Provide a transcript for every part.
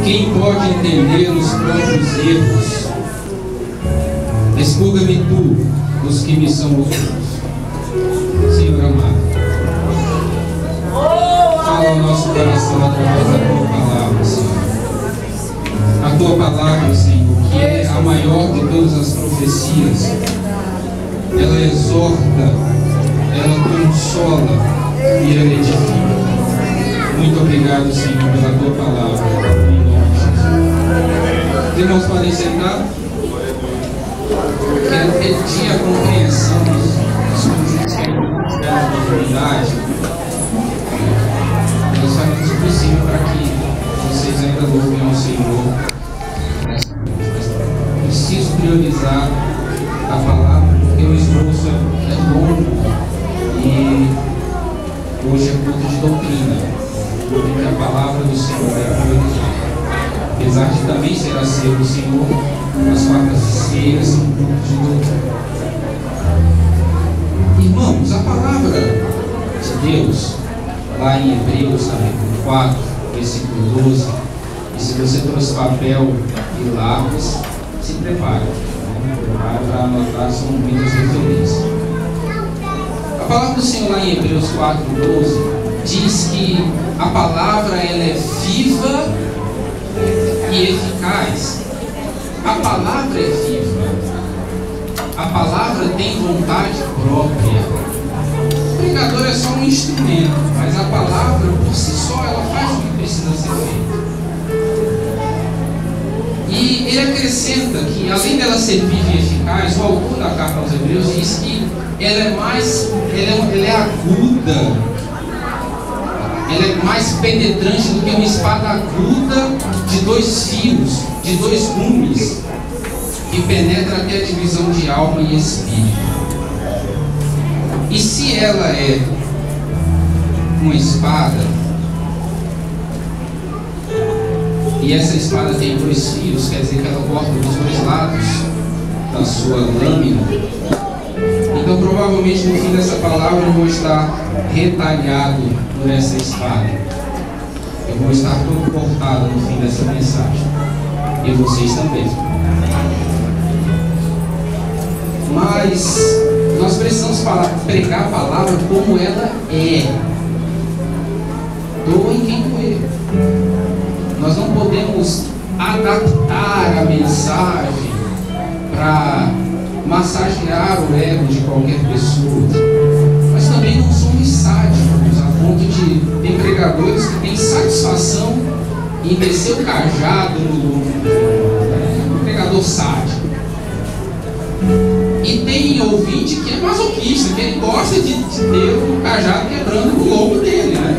Quem pode entender os próprios erros? Expurga-me tu dos que me são ocultos. Senhor amado, fala ao nosso coração através da tua palavra, Senhor. A tua palavra, Senhor, que é a maior de todas as profecias, ela exorta, ela consola e ela edifica. Muito obrigado, Senhor, pela tua palavra, em nome de Jesus. Os irmãos podem sentar. Quero pedir a compreensão dos conjuntos que ainda tiveram a oportunidade. Nós faremos o possível para que vocês ainda louvem ao Senhor. Preciso priorizar a palavra, porque o esboço é longo e hoje é culto de doutrina, porque a palavra do Senhor é priorizada. Apesar de também ser a ceia do Senhor, as quartas-feiras são cultos de doutrina. Irmãos, a palavra de Deus, lá em Hebreus, capítulo 4, versículo 12, e se você trouxe papel e lápis, se prepare. Prepare para anotar, são muitas referências. A palavra do Senhor lá em Hebreus 4, 12, diz que a palavra ela é viva e eficaz. A palavra é viva. A palavra tem vontade própria. O pregador é só um instrumento, mas a palavra por si só ela faz o que precisa ser feito. E ele acrescenta que, além dela ser viva e eficaz, o autor da carta aos Hebreus diz que ela é aguda, ela é mais penetrante do que uma espada aguda de 2 fios, de 2 gumes, que penetra até a divisão de alma e espírito. E se ela é uma espada, e essa espada tem 2 fios, quer dizer que ela corta dos 2 lados da sua lâmina, então provavelmente no fim dessa palavra eu vou estar retalhado por essa espada. Eu vou estar todo cortado no fim dessa mensagem. E vocês também. Mas nós precisamos pregar a palavra como ela é. Doe quem doer. Nós não podemos adaptar a mensagem para massagear o ego de qualquer pessoa. Mas também não somos sádicos a ponto de ter pregadores que têm satisfação em descer o cajado no lombo. É um pregador sádico. E tem ouvinte que é masoquista, que ele gosta de ter o cajado quebrando o lombo dele, né?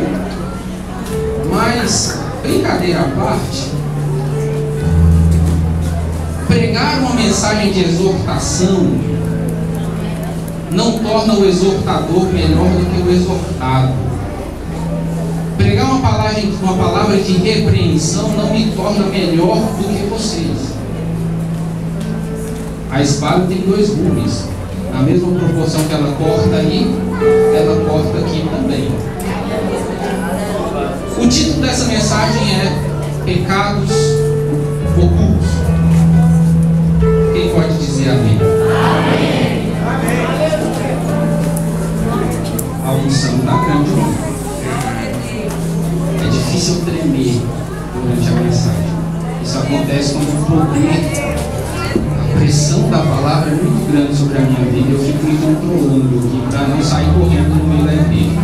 Mas, brincadeira à parte, pregar uma mensagem de exortação não torna o exortador melhor do que o exortado. Pregar uma palavra de repreensão não me torna melhor do que vocês. A espada tem 2 gumes. Na mesma proporção que ela corta aí, ela corta aqui também. O título dessa mensagem é Pecados Ocultos. Quem pode dizer amém? Amém. A unção está grande. É difícil tremer durante a mensagem. Isso acontece quando o poder, a pressão da palavra é muito grande sobre a minha vida. Eu fico me controlando aqui para não sair correndo no meio da igreja.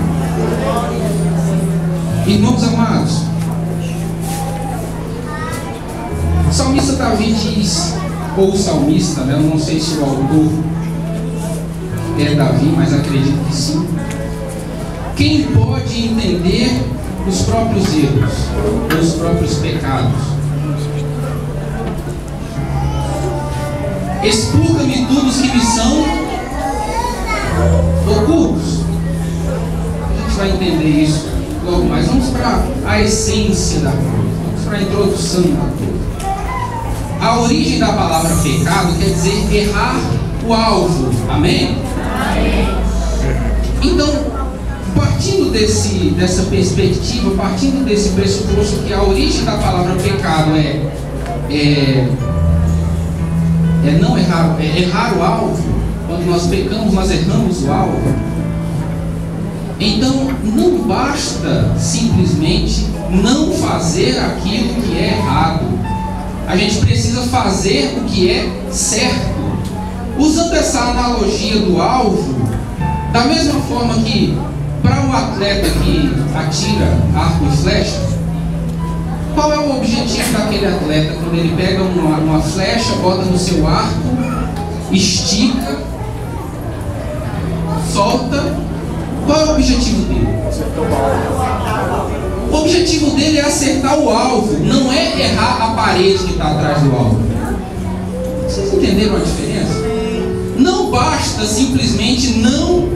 Irmãos amados, o salmista Davi diz, ou o salmista, né? Eu não sei se o autor é Davi, mas acredito que sim. Quem pode entender os próprios erros, os próprios pecados? Expurga-me todos que me são ocultos. A gente vai entender isso logo mais. Vamos para a essência da coisa, vamos para a introdução da coisa. A origem da palavra pecado quer dizer errar o alvo. Amém? Amém. Então, partindo dessa perspectiva, partindo desse pressuposto que a origem da palavra pecado não errar, é errar o alvo. Quando nós pecamos, nós erramos o alvo. Então, não basta simplesmente não fazer aquilo que é errado. A gente precisa fazer o que é certo. Usando essa analogia do alvo, da mesma forma que para um atleta que atira arco e flecha, qual é o objetivo daquele atleta quando ele pega uma flecha, bota no seu arco, estica, solta? Qual é o objetivo dele? O objetivo dele é acertar o alvo, não é errar a parede que está atrás do alvo. Vocês entenderam a diferença? Não basta simplesmente não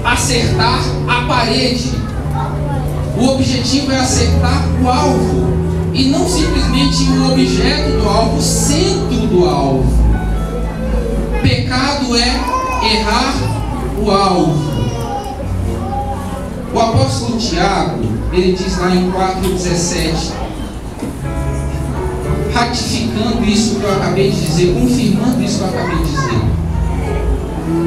acertar a parede. O objetivo é acertar o alvo e não simplesmente o objeto do alvo, o centro do alvo. Pecado é errar o alvo. O apóstolo Tiago, ele diz lá em 4,17, ratificando isso que eu acabei de dizer, confirmando isso que eu acabei de dizer: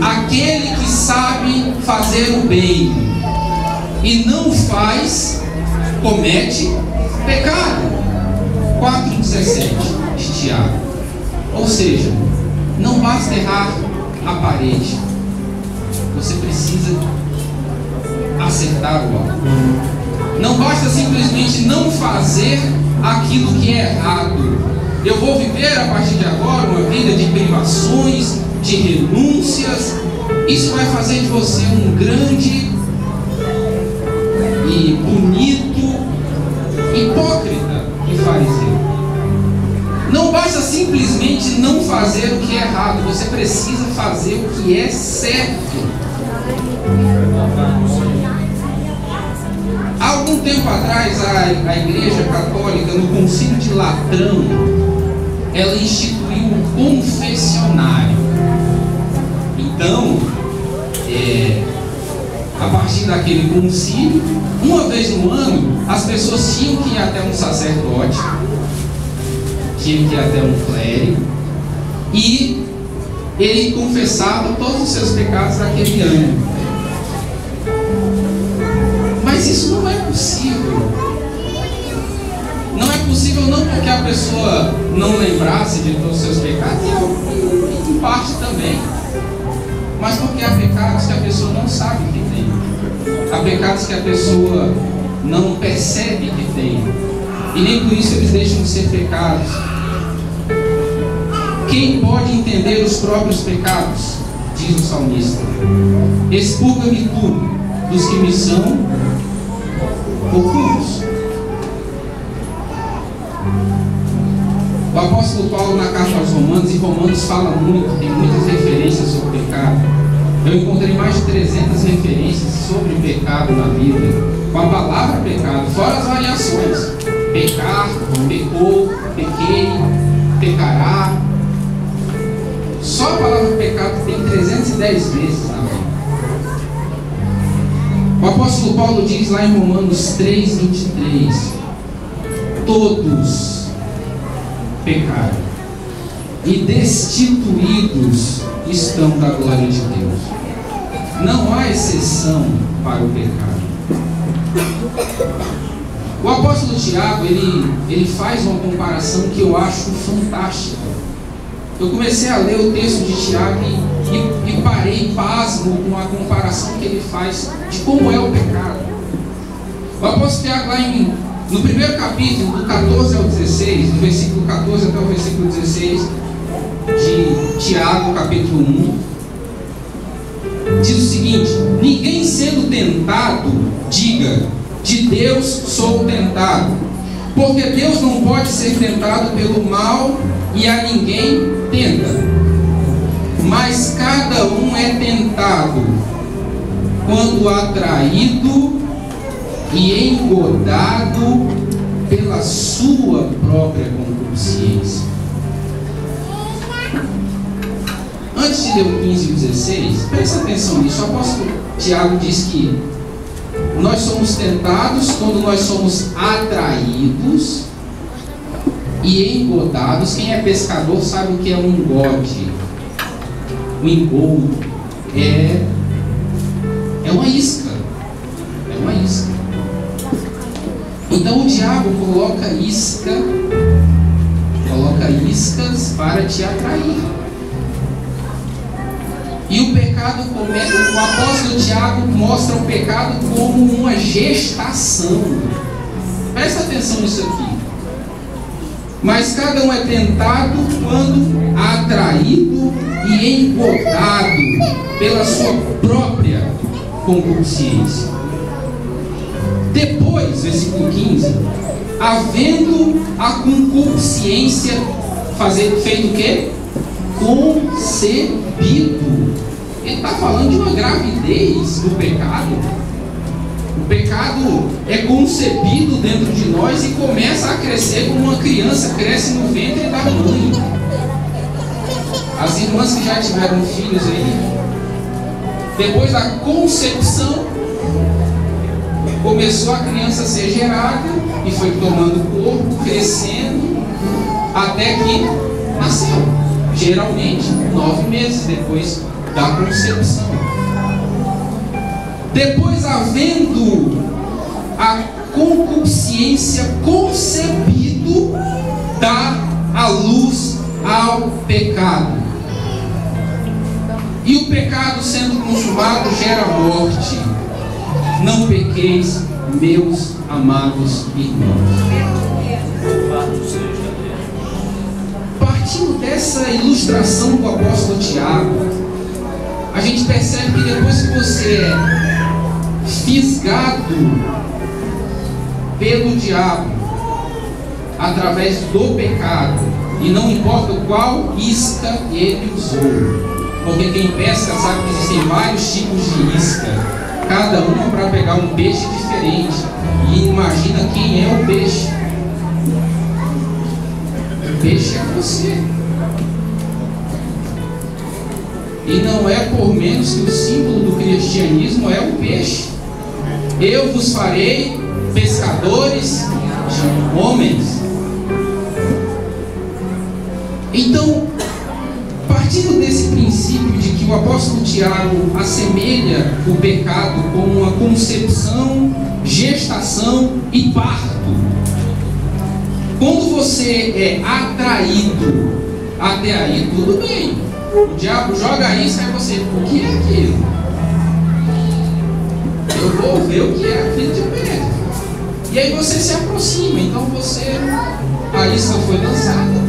aquele que sabe fazer o bem e não faz, comete pecado. 4,17 de Tiago. Ou seja, não basta errar a parede, você precisa acertar o alvo. Não basta simplesmente não fazer aquilo que é errado. Eu vou viver a partir de agora uma vida de privações, de renúncias. Isso vai fazer de você um grande e bonito hipócrita e fariseu. Não basta simplesmente não fazer o que é errado, você precisa fazer o que é certo. Há algum tempo atrás, a Igreja Católica, no Concílio de Latrão, ela instituiu um confessionário. Então, a partir daquele concílio, uma vez no ano, as pessoas tinham que ir até um sacerdote, tinham que ir até um clérigo, e ele confessava todos os seus pecados daquele ano. Mas isso não é possível. Não é possível não porque a pessoa não lembrasse de todos os seus pecados, e em parte também, mas porque há pecados que a pessoa não sabe que tem. Há pecados que a pessoa não percebe que tem. E nem por isso eles deixam de ser pecados. Quem pode entender os próprios pecados? Diz o salmista: expurga-me tu dos que me são ocultos. O apóstolo Paulo, na carta aos Romanos, e Romanos fala muito, tem muitas referências sobre pecado. Eu encontrei mais de 300 referências sobre pecado na Bíblia, com a palavra pecado, fora as variações: pecar, pecou, pequei, pecará. Só a palavra pecado tem 310 vezes na Bíblia. O apóstolo Paulo diz lá em Romanos 3,23: todos pecaram e destituídos estão da glória de Deus. Não há exceção para o pecado. O apóstolo Tiago, ele faz uma comparação que eu acho fantástica. Eu comecei a ler o texto de Tiago e parei pasmo com a comparação que ele faz de como é o pecado. O apóstolo Tiago, lá no primeiro capítulo, do 14 ao 16, do versículo 14 até o versículo 16 de Tiago, capítulo 1, diz o seguinte: ninguém sendo tentado, diga, de Deus sou tentado, porque Deus não pode ser tentado pelo mal e a ninguém tenta, mas cada um é tentado quando atraído e engodado pela sua própria concupiscência. Antes de ler o 15 e o 16, presta atenção nisso. O apóstolo Tiago diz que nós somos tentados quando nós somos atraídos e engodados. Quem é pescador sabe o que é um engode. O engodo é uma isca. É uma isca. Então o diabo coloca iscas para te atrair. E o pecado, o apóstolo Tiago mostra o pecado como uma gestação. Presta atenção nisso aqui. Mas cada um é tentado quando atraído e engodado pela sua própria concupiscência. Depois, versículo 15, havendo a concupiscência feito o quê? Concebido. Ele está falando de uma gravidez do pecado. O pecado é concebido dentro de nós e começa a crescer como uma criança cresce no ventre da mãe. As irmãs que já tiveram filhos aí, depois da concepção, começou a criança a ser gerada e foi tomando corpo, crescendo, até que nasceu. Geralmente 9 meses depois da concepção. Depois, havendo a concupiscência concebido, dá a luz ao pecado. E o pecado sendo consumado gera morte. Não pequeis, meus amados irmãos. Partindo dessa ilustração do apóstolo Tiago, a gente percebe que depois que você é fisgado pelo diabo através do pecado, e não importa qual isca ele usou, porque quem pesca sabe que existem vários tipos de isca, cada uma para pegar um peixe diferente, e imagina quem é o peixe. O peixe é você. E não é por menos que o símbolo do cristianismo é o peixe. Eu vos farei pescadores de homens. Então, partindo desse princípio de que o apóstolo Tiago assemelha o pecado como uma concepção, gestação e parto. Quando você é atraído, até aí tudo bem. O diabo joga a isca e você, o que é aquilo? Eu vou ver o que é aquilo de perto. E aí você se aproxima. Então a isca foi lançada.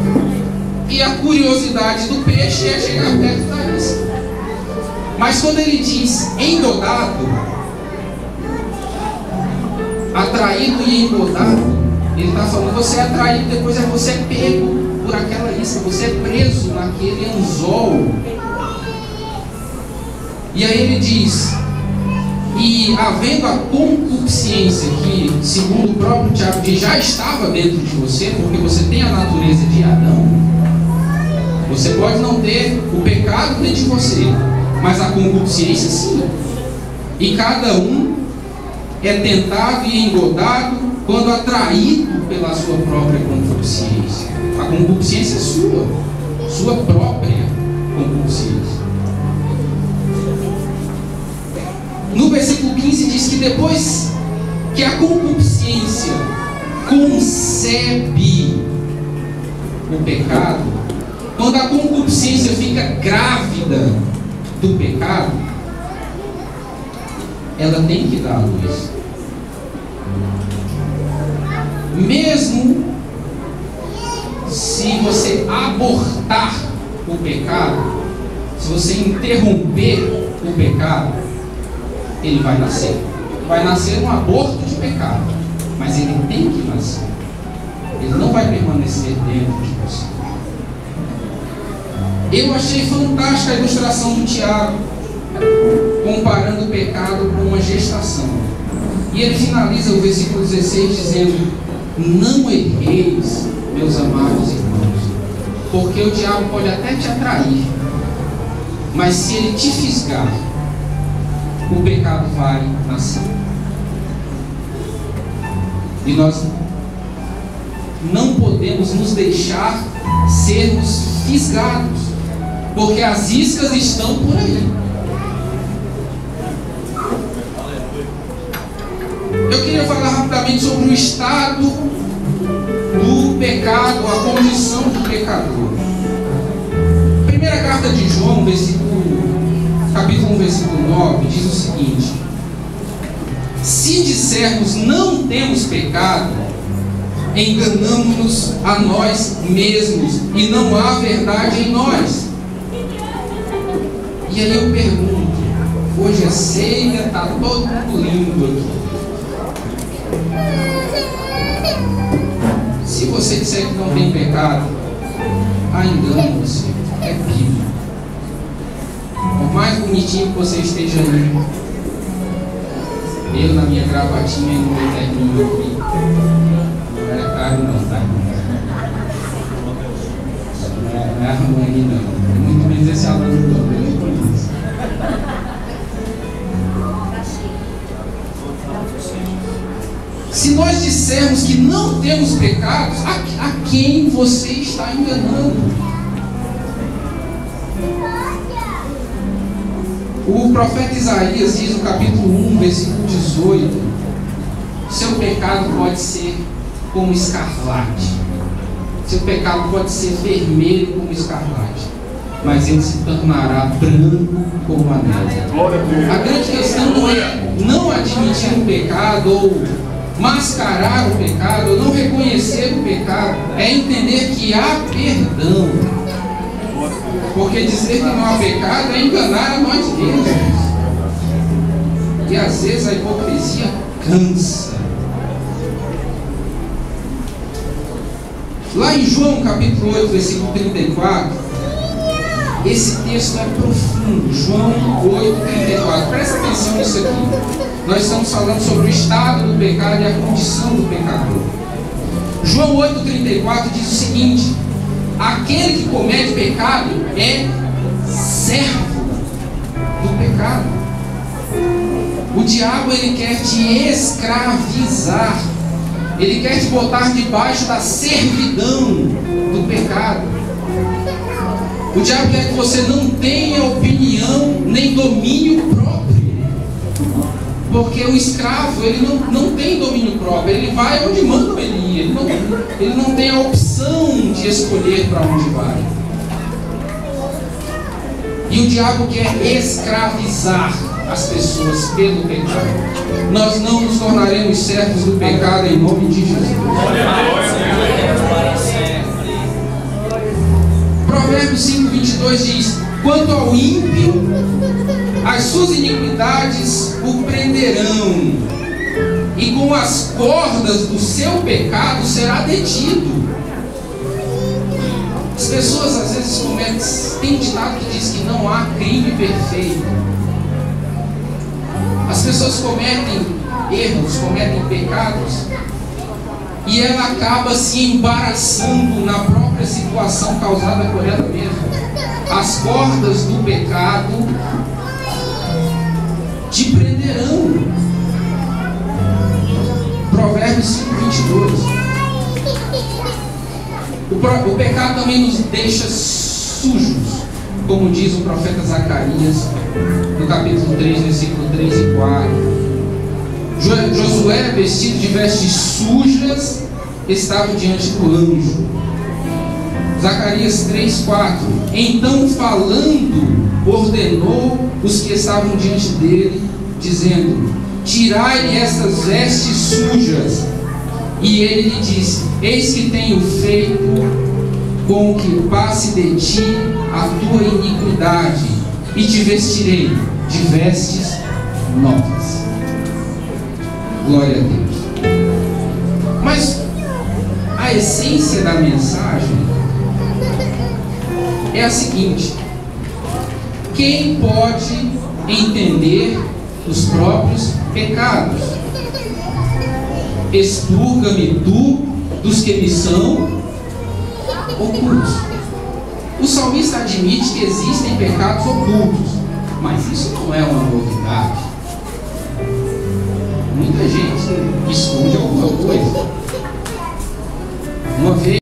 E a curiosidade do peixe é chegar perto da isca. Mas quando ele diz engodado, atraído e engodado, ele está falando, você é atraído, depois você é pego por aquela isca, você é preso naquele anzol. E aí ele diz, e havendo a concupiscência, que segundo o próprio Tiago diz, já estava dentro de você, porque você tem a natureza de Adão. Você pode não ter o pecado dentro de você, mas a concupiscência sim. E cada um é tentado e engodado quando atraído pela sua própria concupiscência. A concupiscência é sua própria concupiscência. No versículo 15 diz que depois que a concupiscência concebe o pecado, quando a concupiscência fica grávida do pecado, ela tem que dar a luz. Mesmo se você abortar o pecado, se você interromper o pecado, ele vai nascer. Vai nascer um aborto de pecado, mas ele tem que nascer. Ele não vai permanecer dentro de você. Eu achei fantástica a ilustração do Tiago, comparando o pecado com uma gestação. E ele finaliza o versículo 16 dizendo: não erreis, meus amados irmãos, porque o diabo pode até te atrair, mas se ele te fisgar, o pecado vai nascer. E nós não podemos nos deixar sermos fisgados, porque as iscas estão por aí. Eu queria falar rapidamente sobre o estado do pecado, a condição do pecador. Primeira carta de João, capítulo 1, versículo 9, diz o seguinte: se dissermos não temos pecado, enganamos-nos a nós mesmos e não há verdade em nós. E aí eu pergunto, hoje é ceia, está todo mundo lindo aqui. Se você disser que não tem pecado, engana você, é bíblico. Por mais bonitinho que você esteja aí, eu na minha gravatinha e no meu terninho aqui, não é caro não, tá? Não é Armani não, muito menos esse aluno todo, eu nem conheço. Se nós dissermos que não temos pecados, a quem você está enganando? O profeta Isaías diz no capítulo 1, versículo 18: seu pecado pode ser como escarlate, seu pecado pode ser vermelho como escarlate, mas ele se tornará branco como a neve. A grande questão não é não admitir o pecado ou mascarar o pecado, ou não reconhecer o pecado, é entender que há perdão. Porque dizer que não há pecado é enganar a nós mesmos. E às vezes a hipocrisia cansa. Lá em João capítulo 8, versículo 34, esse texto é profundo. João 8, 34. Presta atenção nisso aqui. Nós estamos falando sobre o estado do pecado e a condição do pecador. João 8, 34 diz o seguinte: aquele que comete pecado é servo do pecado. O diabo, ele quer te escravizar, ele quer te botar debaixo da servidão do pecado. O diabo quer que você não tenha opinião nem domínio próprio, porque o escravo, ele não tem domínio próprio, ele vai onde mandam ele ir, ele não tem a opção de escolher para onde vai. E o diabo quer escravizar as pessoas pelo pecado. Nós não nos tornaremos servos do pecado em nome de Jesus. Provérbios 5, 22 diz: quanto ao ímpio, as suas iniquidades o prenderão, e com as cordas do seu pecado será detido. As pessoas às vezes cometem, tem um ditado que diz que não há crime perfeito. As pessoas cometem erros, cometem pecados, e ela acaba se embaraçando na própria situação causada por ela mesma. As cordas do pecado te prenderão. Provérbios 5, 22. O pecado também nos deixa sujos, como diz o profeta Zacarias no capítulo 3, versículo 3 e 4. Josué, vestido de vestes sujas, estava diante do anjo. Zacarias 3, 4. Então, falando, ordenou os que estavam diante dele, dizendo: tirai-lhe estas vestes sujas. E ele lhe disse: eis que tenho feito com que passe de ti a tua iniquidade, e te vestirei de vestes novas. Glória a Deus. Mas a essência da mensagem é a seguinte: quem pode entender os próprios pecados? Expurga-me tu dos que me são ocultos. O salmista admite que existem pecados ocultos, mas isso não é uma novidade. Muitas muita gente que esconde alguma coisa. Uma vez